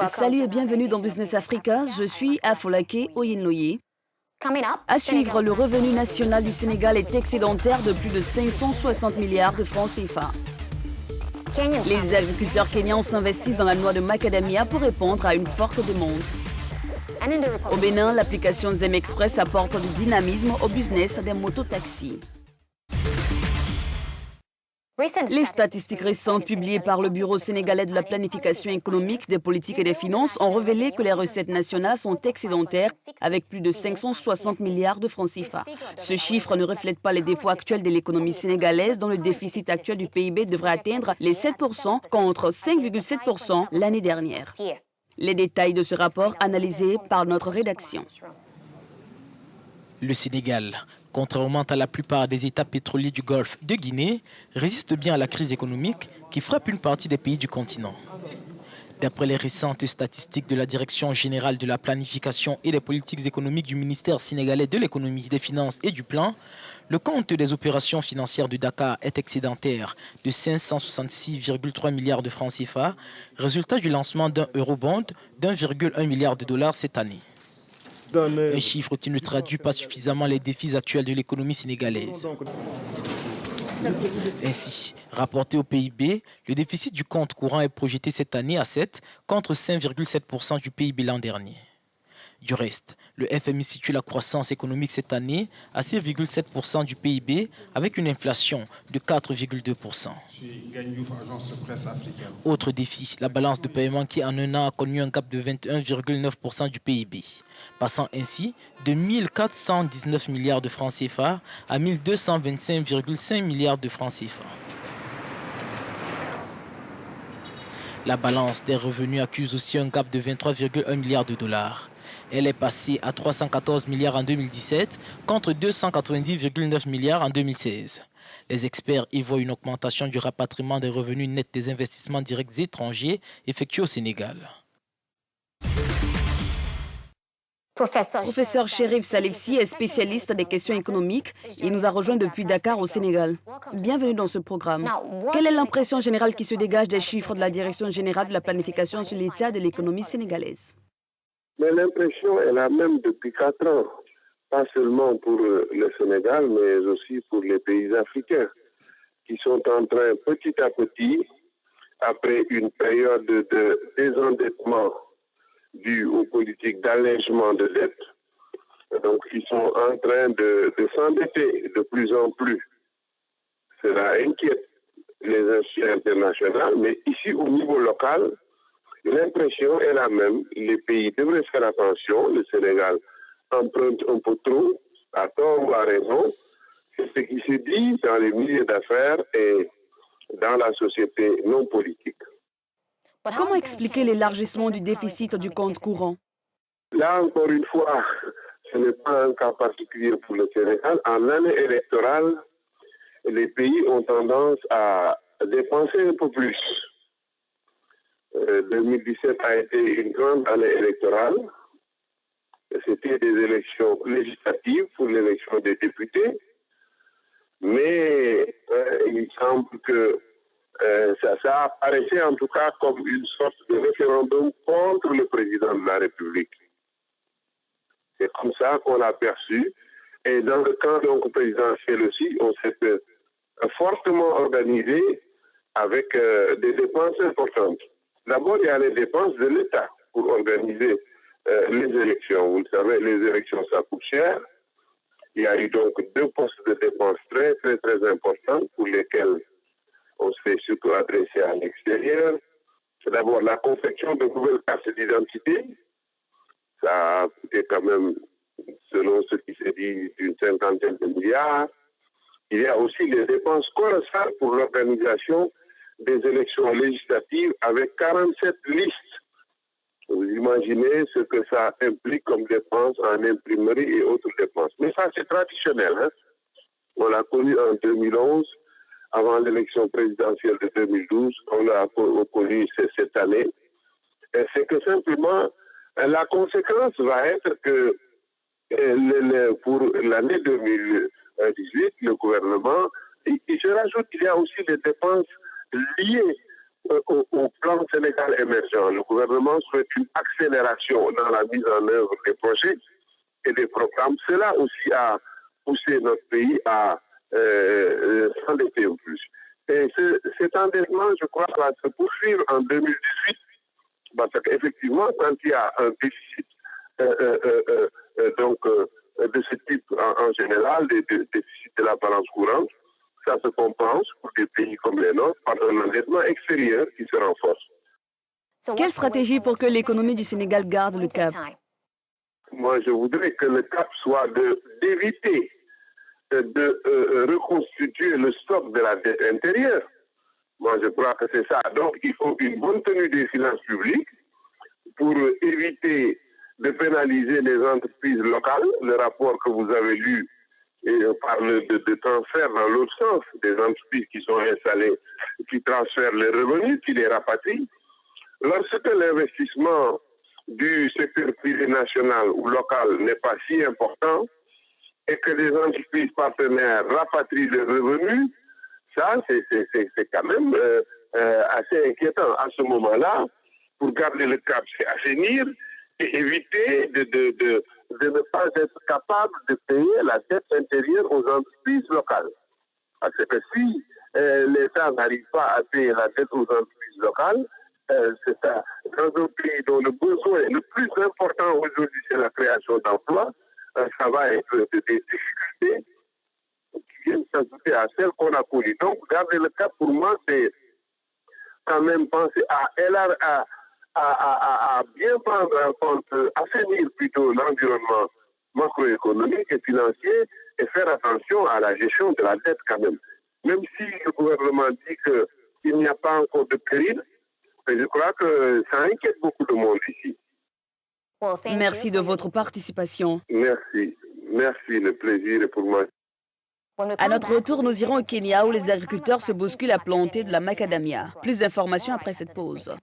Salut et bienvenue dans Business Africa, je suis Afolake Oyinloye. À suivre, le revenu national du Sénégal est excédentaire de plus de 560 milliards de francs CFA. Les agriculteurs kenyans s'investissent dans la noix de macadamia pour répondre à une forte demande. Au Bénin, l'application Zem Express apporte du dynamisme au business des mototaxis. Les statistiques récentes publiées par le Bureau sénégalais de la planification économique, des politiques et des finances ont révélé que les recettes nationales sont excédentaires avec plus de 560 milliards de francs CFA. Ce chiffre ne reflète pas les défauts actuels de l'économie sénégalaise dont le déficit actuel du PIB devrait atteindre les 7% contre 5,7% l'année dernière. Les détails de ce rapport analysés par notre rédaction. Le Sénégal, contrairement à la plupart des États pétroliers du Golfe de Guinée, résiste bien à la crise économique qui frappe une partie des pays du continent. D'après les récentes statistiques de la Direction générale de la planification et des politiques économiques du ministère sénégalais de l'économie, des finances et du plan, le compte des opérations financières de Dakar est excédentaire de 566,3 milliards de francs CFA, résultat du lancement d'un eurobond d'1,1 milliard de dollars cette année. Un chiffre qui ne traduit pas suffisamment les défis actuels de l'économie sénégalaise. Ainsi, rapporté au PIB, le déficit du compte courant est projeté cette année à 7 contre 5,7% du PIB l'an dernier. Du reste, le FMI situe la croissance économique cette année à 6,7% du PIB avec une inflation de 4,2%. Autre défi, la balance de paiement qui en un an a connu un gap de 21,9% du PIB, passant ainsi de 1 419 milliards de francs CFA à 1 225,5 milliards de francs CFA. La balance des revenus accuse aussi un gap de 23,1 milliards de dollars. Elle est passée à 314 milliards en 2017 contre 290,9 milliards en 2016. Les experts y voient une augmentation du rapatriement des revenus nets des investissements directs étrangers effectués au Sénégal. Professeur Chérif Salifsi est spécialiste des questions économiques et nous a rejoint depuis Dakar au Sénégal. Bienvenue dans ce programme. Quelle est l'impression générale qui se dégage des chiffres de la Direction générale de la planification sur l'état de l'économie sénégalaise? Mais l'impression est la même depuis 4 ans, pas seulement pour le Sénégal, mais aussi pour les pays africains, qui sont en train petit à petit, après une période de désendettement due aux politiques d'allègement de dette, donc ils sont en train de s'endetter de plus en plus. Cela inquiète les institutions internationales, mais ici au niveau local, l'impression est la même. Les pays devraient faire attention. Le Sénégal emprunte un peu trop, à tort ou à raison. C'est ce qui se dit dans les milieux d'affaires et dans la société non politique. Comment expliquer l'élargissement du déficit du compte courant? Là, encore une fois, ce n'est pas un cas particulier pour le Sénégal. En année électorale, les pays ont tendance à dépenser un peu plus. 2017 a été une grande année électorale. C'était des élections législatives pour l'élection des députés. Mais il semble que ça apparaissait en tout cas comme une sorte de référendum contre le président de la République. C'est comme ça qu'on l'a perçu. Et dans le camp donc présidentiel aussi, on s'est fortement organisé avec des dépenses importantes. D'abord, il y a les dépenses de l'État pour organiser les élections. Vous le savez, les élections, ça coûte cher. Il y a eu donc 2 postes de dépenses très importants pour lesquels on s'est surtout adressé à l'extérieur. C'est d'abord la confection de nouvelles cartes d'identité. Ça a coûté quand même, selon ce qui s'est dit, d'une 50aine de milliards. Il y a aussi les dépenses colossales pour l'organisation des élections législatives avec 47 listes. Vous imaginez ce que ça implique comme dépenses en imprimerie et autres dépenses. Mais ça, c'est traditionnel. Hein? On l'a connu en 2011, avant l'élection présidentielle de 2012. On l'a connu cette année. Et c'est que simplement, la conséquence va être que pour l'année 2018, le gouvernement Et je rajoute qu'il y a aussi des dépenses liées au plan Sénégal émergent. Le gouvernement souhaite une accélération dans la mise en œuvre des projets et des programmes. Cela aussi a poussé notre pays à s'endetter au plus. Et cet endettement, je crois, va se poursuivre en 2018, parce qu'effectivement, quand il y a un déficit de ce type en général, des déficits de la balance courante, ça se compense pour des pays comme les nôtres par un endettement extérieur qui se renforce. Quelle stratégie pour que l'économie du Sénégal garde le cap? Moi, je voudrais que le cap soit d'éviter de reconstituer le stock de la dette intérieure. Moi, je crois que c'est ça. Donc, il faut une bonne tenue des finances publiques pour éviter de pénaliser les entreprises locales. Le rapport que vous avez lu parle de transfert dans l'autre sens, des entreprises qui sont installées, qui transfèrent les revenus, qui les rapatrient. Lorsque l'investissement du secteur privé national ou local n'est pas si important et que les entreprises partenaires rapatrient les revenus, ça, c'est quand même assez inquiétant. À ce moment-là, pour garder le cap, c'est assainir et éviter de ne pas être capable de payer la dette intérieure aux entreprises locales. Parce que si l'État n'arrive pas à payer la dette aux entreprises locales, c'est ça. Dans un pays dont le besoin le plus important aujourd'hui, c'est la création d'emplois, ça va être des difficultés qui viennent s'ajouter à celles qu'on a connues. Donc, garder le cap, pour moi, c'est quand même penser à bien prendre en compte, assainir plutôt l'environnement macroéconomique et financier et faire attention à la gestion de la dette quand même. Même si le gouvernement dit qu'il n'y a pas encore de péril, je crois que ça inquiète beaucoup de monde ici. Merci de votre participation. Merci. Merci, le plaisir est pour moi. À notre retour, nous irons au Kenya où les agriculteurs se bousculent à planter de la macadamia. Plus d'informations après cette pause.